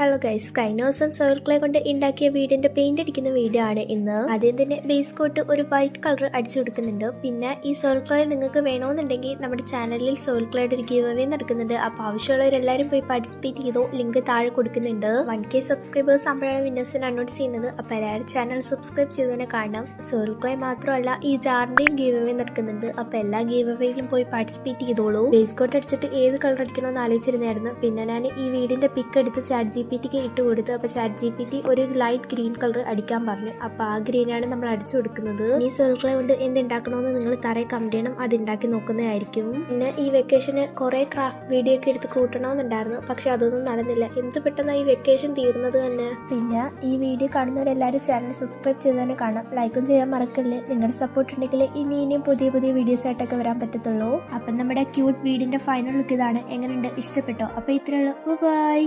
Hello guys, കഴിഞ്ഞ ദിവസം soil clay കൊണ്ട് ഉണ്ടാക്കിയ വീടിന്റെ പെയിന്റ് അടിക്കുന്ന വീഡിയോ ആണ് ഇന്ന്. ആദ്യം തന്നെ ബേസ് കോട്ട് ഒരു വൈറ്റ് കളർ അടിച്ചു കൊടുക്കുന്നുണ്ട്. പിന്നെ ഈ സോയിൽ ക്ലേ നിങ്ങൾക്ക് വേണമെന്നുണ്ടെങ്കിൽ നമ്മുടെ ചാനലിൽ സോയിൽ ക്ലേയുടെ ഒരു ഗീവ് അവേ നടക്കുന്നുണ്ട്. അപ്പോൾ ആവശ്യമുള്ളവരെല്ലാവരും പോയി പാർട്ടിസിപ്പേറ്റ് ചെയ്തോ. ലിങ്ക് താഴെ കൊടുക്കുന്നുണ്ട്. 1K സബ്സ്ക്രൈബേഴ്സ് ആകുമ്പോഴാണ് വിന്നേഴ്സിന് അനൗൺസ് ചെയ്യുന്നത്. അപ്പോൾ എല്ലാവരും ചാനൽ സബ്സ്ക്രൈബ് ചെയ്തതിനെ കാണണം. സോയിൽ ക്ലേ മാത്രമല്ല, ഈ ജാറിന്റെയും ഗീവ് അവേ നടക്കുന്നുണ്ട്. അപ്പോൾ എല്ലാ ഗീവ് അവേയിലും പോയി പാർട്ടിസിപ്പേറ്റ് ചെയ്തോളൂ. ബേസ് കോട്ട് അടിച്ചിട്ട് ഏത് കളർ അടിക്കണമെന്ന് ആലോചിച്ചിരുന്നായിരുന്നു. പിന്നെ ഞാൻ ഈ വീടിന്റെ പിക്ക് എടുത്ത് ChatGPT ഇട്ട് കൊടുത്തു. അപ്പോൾ ChatGPT ഒരു ലൈറ്റ് ഗ്രീൻ കളർ അടിക്കാൻ പറഞ്ഞു. അപ്പോൾ ആ ഗ്രീനാണ് നമ്മൾ അടിച്ചു കൊടുക്കുന്നത്. ഈ സോയിൽ ക്ലേ കൊണ്ട് എന്തുണ്ടാക്കണമെന്ന് നിങ്ങൾ തറയെ കമന്റ് ചെയ്യണം. അത് ഉണ്ടാക്കി നോക്കുന്നതായിരിക്കും. പിന്നെ ഈ വെക്കേഷന് കുറെ ക്രാഫ്റ്റ് വീഡിയോ ഒക്കെ എടുത്ത് കൂട്ടണമെന്നുണ്ടായിരുന്നു. പക്ഷെ അതൊന്നും നടന്നില്ല. എന്ത് പെട്ടെന്ന് ഈ വെക്കേഷൻ തീർന്നത് തന്നെ. പിന്നെ ഈ വീഡിയോ കാണുന്നവരെല്ലാവരും ചാനൽ സബ്സ്ക്രൈബ് ചെയ്ത് തന്നെ കാണാം. ലൈക്കും ചെയ്യാൻ മറക്കല്ലേ. നിങ്ങളുടെ സപ്പോർട്ട് ഉണ്ടെങ്കിൽ ഇനിയും പുതിയ വീഡിയോസ് ആയിട്ടൊക്കെ വരാൻ പറ്റത്തുള്ളൂ. അപ്പം നമ്മുടെ ക്യൂട്ട് വീടിന്റെ ഫൈനൽ ലുക്ക് ഇതാണ്. എങ്ങനെയുണ്ട്? ഇഷ്ടപ്പെട്ടോ? അപ്പോൾ ഇത്രയുള്ളൂ. ബൈ.